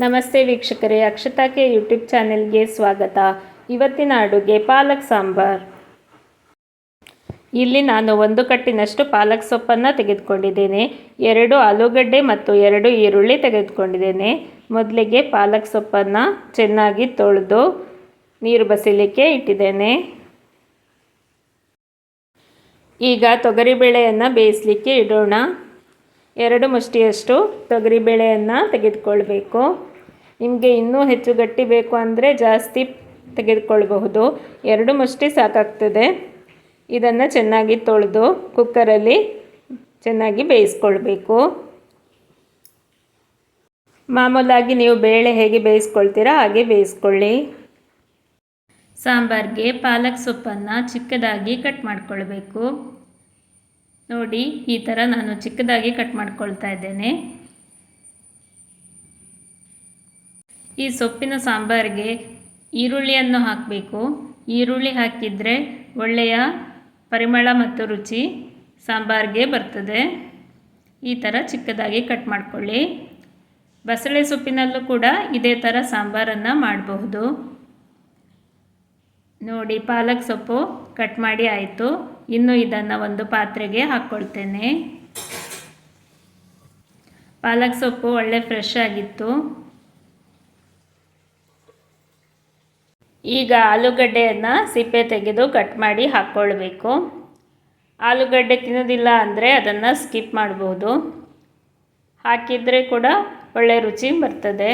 ನಮಸ್ತೆ ವೀಕ್ಷಕರೇ, ಅಕ್ಷತಾಕ್ಕೆ ಯೂಟ್ಯೂಬ್ ಚಾನೆಲ್ಗೆ ಸ್ವಾಗತ. ಇವತ್ತಿನ ಅಡುಗೆ ಪಾಲಕ್ ಸಾಂಬಾರ್. ಇಲ್ಲಿ ನಾನು 1 ಕಟ್ಟಿನಷ್ಟು ಪಾಲಕ್ ಸೊಪ್ಪನ್ನು ತೆಗೆದುಕೊಂಡಿದ್ದೇನೆ. 2 ಆಲೂಗಡ್ಡೆ ಮತ್ತು 2 ಈರುಳ್ಳಿ ತೆಗೆದುಕೊಂಡಿದ್ದೇನೆ. ಮೊದಲಿಗೆ ಪಾಲಕ್ ಸೊಪ್ಪನ್ನು ಚೆನ್ನಾಗಿ ತೊಳೆದು ನೀರು ಬಸಿಲಿಕ್ಕೆ ಇಟ್ಟಿದ್ದೇನೆ. ಈಗ ತೊಗರಿಬೇಳೆಯನ್ನು ಬೇಯಿಸಲಿಕ್ಕೆ ಇಡೋಣ. 2 ಮುಷ್ಟಿಯಷ್ಟು ತೊಗರಿಬೇಳೆಯನ್ನು ತೆಗೆದುಕೊಳ್ಬೇಕು. ನಿಮಗೆ ಇನ್ನೂ ಹೆಚ್ಚು ಗಟ್ಟಿ ಬೇಕು ಅಂದರೆ ಜಾಸ್ತಿ ತೆಗೆದುಕೊಳ್ಬಹುದು. 2 ಮುಷ್ಟಿ ಸಾಕಾಗ್ತದೆ. ಇದನ್ನು ಚೆನ್ನಾಗಿ ತೊಳೆದು ಕುಕ್ಕರಲ್ಲಿ ಚೆನ್ನಾಗಿ ಬೇಯಿಸ್ಕೊಳ್ಬೇಕು. ಮಾಮೂಲಾಗಿ ನೀವು ಬೇಳೆ ಹೇಗೆ ಬೇಯಿಸ್ಕೊಳ್ತೀರಾ ಹಾಗೆ ಬೇಯಿಸ್ಕೊಳ್ಳಿ. ಸಾಂಬಾರಿಗೆ ಪಾಲಕ್ ಸೊಪ್ಪನ್ನು ಚಿಕ್ಕದಾಗಿ ಕಟ್ ಮಾಡ್ಕೊಳ್ಬೇಕು. ನೋಡಿ, ಈ ಥರ ನಾನು ಚಿಕ್ಕದಾಗಿ ಕಟ್ ಮಾಡ್ಕೊಳ್ತಾ ಇದ್ದೇನೆ. ಈ ಸೊಪ್ಪಿನ ಸಾಂಬಾರಿಗೆ ಈರುಳ್ಳಿಯನ್ನು ಹಾಕಬೇಕು. ಈರುಳ್ಳಿ ಹಾಕಿದರೆ ಒಳ್ಳೆಯ ಪರಿಮಳ ಮತ್ತು ರುಚಿ ಸಾಂಬಾರಿಗೆ ಬರ್ತದೆ. ಈ ಥರ ಚಿಕ್ಕದಾಗಿ ಕಟ್ ಮಾಡ್ಕೊಳ್ಳಿ. ಬಸಳೆ ಸೊಪ್ಪಿನಲ್ಲೂ ಕೂಡ ಇದೇ ಥರ ಸಾಂಬಾರನ್ನು ಮಾಡಬಹುದು. ನೋಡಿ, ಪಾಲಕ್ ಸೊಪ್ಪು ಕಟ್ ಮಾಡಿ ಆಯಿತು. ಇನ್ನು ಇದನ್ನು ಒಂದು ಪಾತ್ರೆಗೆ ಹಾಕ್ಕೊಳ್ತೇನೆ. ಪಾಲಕ್ ಸೊಪ್ಪು ಒಳ್ಳೆ ಫ್ರೆಶ್ ಆಗಿತ್ತು. ಈಗ ಆಲೂಗಡ್ಡೆಯನ್ನು ಸಿಪ್ಪೆ ತೆಗೆದು ಕಟ್ ಮಾಡಿ ಹಾಕ್ಕೊಳ್ಬೇಕು. ಆಲೂಗಡ್ಡೆ ತಿನ್ನೋದಿಲ್ಲ ಅಂದರೆ ಅದನ್ನು ಸ್ಕಿಪ್ ಮಾಡ್ಬೋದು. ಹಾಕಿದರೆ ಕೂಡ ಒಳ್ಳೆ ರುಚಿ ಬರ್ತದೆ.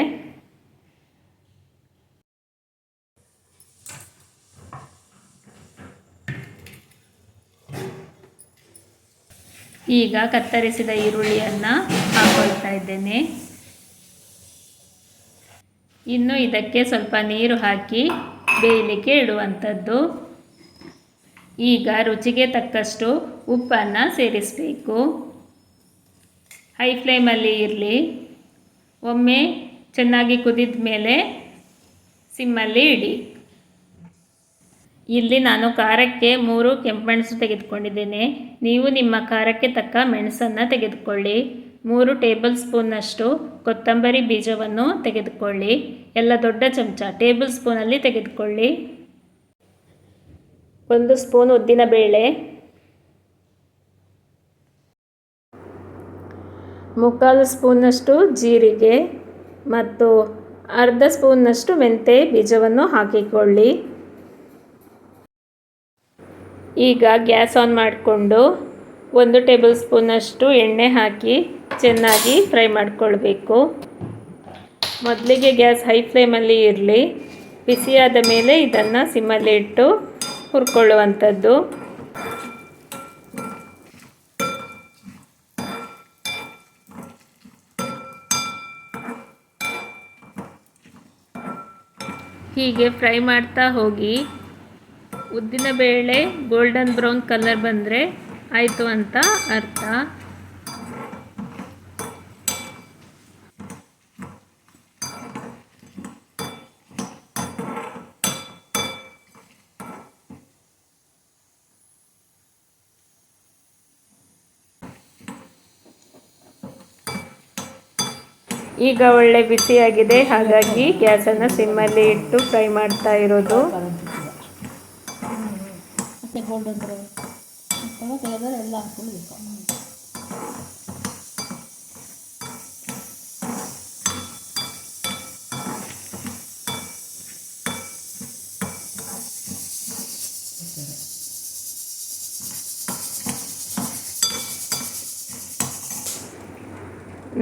ಈಗ ಕತ್ತರಿಸಿದ ಈರುಳ್ಳಿಯನ್ನು ಹಾಕ್ಕೊಳ್ತಾ ಇದ್ದೇನೆ. ಇನ್ನು ಇದಕ್ಕೆ ಸ್ವಲ್ಪ ನೀರು ಹಾಕಿ ಬೇಯಲಿಕ್ಕೆ ಇಡುವಂಥದ್ದು. ಈಗ ರುಚಿಗೆ ತಕ್ಕಷ್ಟು ಉಪ್ಪನ್ನು ಸೇರಿಸಬೇಕು. ಹೈ ಫ್ಲೇಮಲ್ಲಿ ಇರಲಿ. ಒಮ್ಮೆ ಚೆನ್ನಾಗಿ ಕುದಿದ ಮೇಲೆ ಸಿಮ್ಮಲ್ಲಿ ಇಡಿ. ಇಲ್ಲಿ ನಾನು ಖಾರಕ್ಕೆ 3 ಕೆಂಪು ಮೆಣಸು ತೆಗೆದುಕೊಂಡಿದ್ದೇನೆ. ನೀವು ನಿಮ್ಮ ಖಾರಕ್ಕೆ ತಕ್ಕ ಮೆಣಸನ್ನು ತೆಗೆದುಕೊಳ್ಳಿ. 3 ಟೇಬಲ್ ಸ್ಪೂನ್ನಷ್ಟು ಕೊತ್ತಂಬರಿ ಬೀಜವನ್ನು ತೆಗೆದುಕೊಳ್ಳಿ. ಎಲ್ಲ ದೊಡ್ಡ ಚಮಚ ಟೇಬಲ್ ಸ್ಪೂನಲ್ಲಿ ತೆಗೆದುಕೊಳ್ಳಿ. 1 ಸ್ಪೂನ್ ಉದ್ದಿನಬೇಳೆ, 3/4 ಸ್ಪೂನ್ನಷ್ಟು ಜೀರಿಗೆ ಮತ್ತು ಅರ್ಧ ಸ್ಪೂನ್ನಷ್ಟು ಮೆಂತೆ ಬೀಜವನ್ನು ಹಾಕಿಕೊಳ್ಳಿ. ಈಗ ಗ್ಯಾಸ್ ಆನ್ ಮಾಡಿಕೊಂಡು 1 ಟೇಬಲ್ ಸ್ಪೂನಷ್ಟು ಎಣ್ಣೆ ಹಾಕಿ ಚೆನ್ನಾಗಿ ಫ್ರೈ ಮಾಡಿಕೊಳ್ಬೇಕು. ಮೊದಲಿಗೆ ಗ್ಯಾಸ್ ಹೈ ಫ್ಲೇಮಲ್ಲಿ ಇರಲಿ. ಬಿಸಿಯಾದ ಮೇಲೆ ಇದನ್ನು ಸಿಮ್ಮಲ್ಲಿ ಇಟ್ಟು ಹುರ್ಕೊಳ್ಳುವಂಥದ್ದು. ಹೀಗೆ ಫ್ರೈ ಮಾಡ್ತಾ ಹೋಗಿ. ಉದ್ದಿನಬೇಳೆ ಗೋಲ್ಡನ್ ಬ್ರೌನ್ ಕಲರ್ ಬಂದರೆ ಆಯಿತು ಅಂತ ಅರ್ಥ. ಈಗ ಒಳ್ಳೆ ಬಿಸಿಯಾಗಿದೆ, ಹಾಗಾಗಿ ಗ್ಯಾಸನ್ನು ಸಿಮ್ಮಲ್ಲಿ ಇಟ್ಟು ಫ್ರೈ ಮಾಡ್ತಾ ಇರೋದು.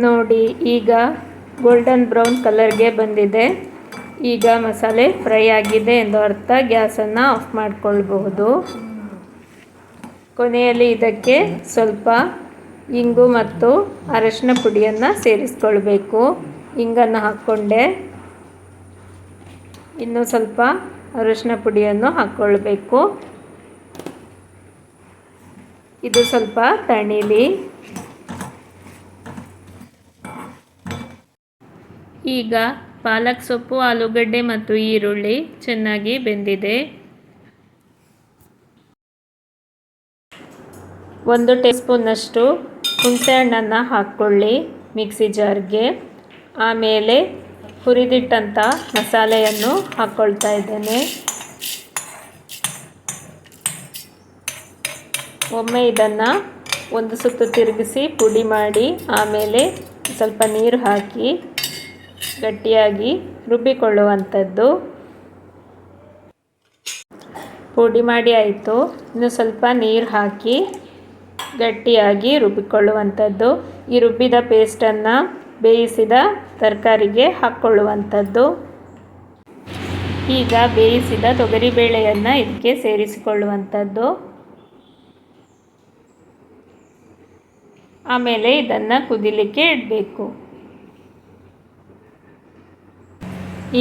ನೋಡಿ, ಈಗ ಗೋಲ್ಡನ್ ಬ್ರೌನ್ ಕಲರ್ಗೆ ಬಂದಿದೆ. ಈಗ ಮಸಾಲೆ ಫ್ರೈ ಆಗಿದೆ ಎಂದು ಅರ್ಥ. ಗ್ಯಾಸನ್ನು ಆಫ್ ಮಾಡಿಕೊಳ್ಬಹುದು. ಕೊನೆಯಲ್ಲಿ ಇದಕ್ಕೆ ಸ್ವಲ್ಪ ಇಂಗು ಮತ್ತು ಅರಶಿನ ಪುಡಿಯನ್ನು ಸೇರಿಸ್ಕೊಳ್ಬೇಕು. ಇಂಗನ್ನು ಹಾಕ್ಕೊಂಡೆ. ಇನ್ನೂ ಸ್ವಲ್ಪ ಅರಶಿನ ಪುಡಿಯನ್ನು ಹಾಕ್ಕೊಳ್ಬೇಕು. ಇದು ಸ್ವಲ್ಪ ತಣಿಲಿ. ಈಗ ಪಾಲಕ್ ಸೊಪ್ಪು, ಆಲೂಗಡ್ಡೆ ಮತ್ತು ಈರುಳ್ಳಿ ಚೆನ್ನಾಗಿ ಬೆಂದಿದೆ. 1 ಟೀ ಸ್ಪೂನ್ನಷ್ಟು ಹುಣಸೆಹಣ್ಣನ್ನು ಹಾಕ್ಕೊಳ್ಳಿ ಮಿಕ್ಸಿ ಜಾರ್ಗೆ. ಆಮೇಲೆ ಹುರಿದಿಟ್ಟಂಥ ಮಸಾಲೆಯನ್ನು ಹಾಕ್ಕೊಳ್ತಾ ಇದ್ದೇನೆ. ಒಮ್ಮೆ ಇದನ್ನು ಒಂದು ಸುತ್ತು ತಿರುಗಿಸಿ ಪುಡಿ ಮಾಡಿ ಆಮೇಲೆ ಸ್ವಲ್ಪ ನೀರು ಹಾಕಿ ಗಟ್ಟಿಯಾಗಿ ರುಬ್ಬಿಕೊಳ್ಳುವಂಥದ್ದು. ಪುಡಿ ಮಾಡಿ ಆಯಿತು. ಇನ್ನು ಸ್ವಲ್ಪ ನೀರು ಹಾಕಿ ಗಟ್ಟಿಯಾಗಿ ರುಬ್ಬಿಕೊಳ್ಳುವಂಥದ್ದು. ಈ ರುಬ್ಬಿದ ಪೇಸ್ಟನ್ನು ಬೇಯಿಸಿದ ತರಕಾರಿಗೆ ಹಾಕ್ಕೊಳ್ಳುವಂಥದ್ದು. ಈಗ ಬೇಯಿಸಿದ ತೊಗರಿಬೇಳೆಯನ್ನು ಇದಕ್ಕೆ ಸೇರಿಸಿಕೊಳ್ಳುವಂಥದ್ದು. ಆಮೇಲೆ ಇದನ್ನು ಕುದಿಲಿಕ್ಕೆ ಇಡಬೇಕು.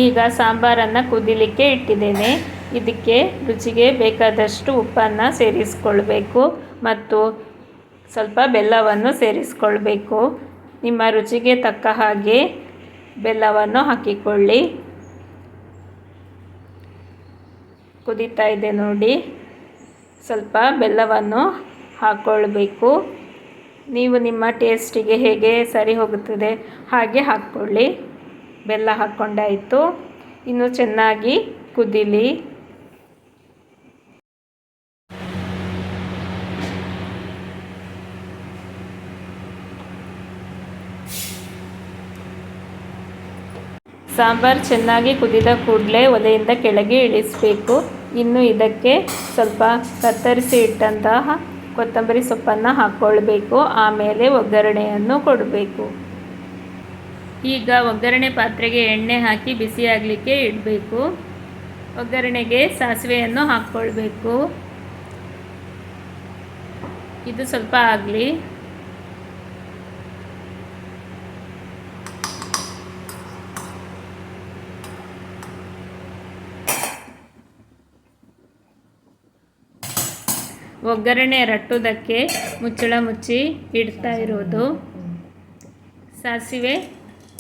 ಈಗ ಸಾಂಬಾರನ್ನು ಕುದಿಲಿಕ್ಕೆ ಇಟ್ಟಿದ್ದೇನೆ. ಇದಕ್ಕೆ ರುಚಿಗೆ ಬೇಕಾದಷ್ಟು ಉಪ್ಪನ್ನು ಸೇರಿಸಿಕೊಳ್ಬೇಕು ಮತ್ತು ಸ್ವಲ್ಪ ಬೆಲ್ಲವನ್ನು ಸೇರಿಸಿಕೊಳ್ಬೇಕು. ನಿಮ್ಮ ರುಚಿಗೆ ತಕ್ಕ ಹಾಗೆ ಬೆಲ್ಲವನ್ನು ಹಾಕಿಕೊಳ್ಳಿ. ಕುದೀತಾ ಇದೆ ನೋಡಿ. ಸ್ವಲ್ಪ ಬೆಲ್ಲವನ್ನು ಹಾಕ್ಕೊಳ್ಬೇಕು. ನೀವು ನಿಮ್ಮ ಟೇಸ್ಟಿಗೆ ಹೇಗೆ ಸರಿ ಹೋಗುತ್ತದೆ ಹಾಗೆ ಹಾಕ್ಕೊಳ್ಳಿ. ಬೆಲ್ಲ ಹಾಕ್ಕೊಂಡಾಯಿತು. ಇನ್ನು ಚೆನ್ನಾಗಿ ಕುದೀಲಿ. ಸಾಂಬಾರು ಚೆನ್ನಾಗಿ ಕುದಿದ ಕೂಡಲೇ ಒಲೆಯಿಂದ ಕೆಳಗೆ ಇಳಿಸಬೇಕು. ಇನ್ನು ಇದಕ್ಕೆ ಸ್ವಲ್ಪ ಕತ್ತರಿಸಿ ಇಟ್ಟಂತಹ ಕೊತ್ತಂಬರಿ ಸೊಪ್ಪನ್ನು ಹಾಕ್ಕೊಳ್ಬೇಕು. ಆಮೇಲೆ ಒಗ್ಗರಣೆಯನ್ನು ಕೊಡಬೇಕು. ಈಗ ಒಗ್ಗರಣೆ ಪಾತ್ರೆಗೆ ಎಣ್ಣೆ ಹಾಕಿ ಬಿಸಿಯಾಗಲಿಕ್ಕೆ ಇಡಬೇಕು. ಒಗ್ಗರಣೆಗೆ ಸಾಸಿವೆಯನ್ನು ಹಾಕ್ಕೊಳ್ಬೇಕು. ಇದು ಸ್ವಲ್ಪ ಆಗಲಿ. ಒಗ್ಗರಣೆ ರಟ್ಟುವುದಕ್ಕೆ ಮುಚ್ಚಳ ಮುಚ್ಚಿ ಇಡ್ತಾ ಇರೋದು. ಸಾಸಿವೆ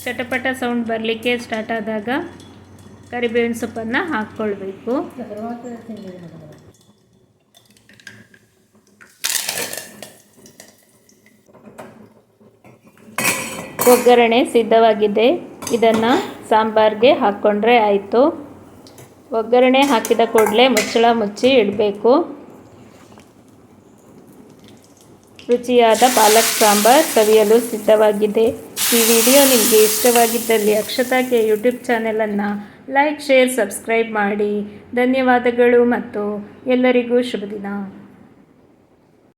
ಚಟಪಟ ಸೌಂಡ್ ಬರಲಿಕ್ಕೆ ಸ್ಟಾರ್ಟ್ ಆದಾಗ ಕರಿಬೇವಿನ ಸೊಪ್ಪನ್ನು ಹಾಕ್ಕೊಳ್ಬೇಕು. ಒಗ್ಗರಣೆ ಸಿದ್ಧವಾಗಿದೆ. ಇದನ್ನು ಸಾಂಬಾರಿಗೆ ಹಾಕ್ಕೊಂಡ್ರೆ ಆಯಿತು. ಒಗ್ಗರಣೆ ಹಾಕಿದ ಕೂಡಲೇ ಮುಚ್ಚಳ ಮುಚ್ಚಿ ಇಡಬೇಕು. ರುಚಿಯಾದ ಪಾಲಕ್ ಸಾಂಬಾರ್ ಸವಿಯಲು ಸಿದ್ಧವಾಗಿದೆ. ಈ ವಿಡಿಯೋ ನಿಮಗೆ ಇಷ್ಟವಾಗಿದ್ದಲ್ಲಿ ಅಕ್ಷತಾ ಕೆ ಯೂಟ್ಯೂಬ್ ಚಾನೆಲನ್ನು ಲೈಕ್, ಶೇರ್, ಸಬ್ಸ್ಕ್ರೈಬ್ ಮಾಡಿ. ಧನ್ಯವಾದಗಳು ಮತ್ತು ಎಲ್ಲರಿಗೂ ಶುಭ ದಿನ.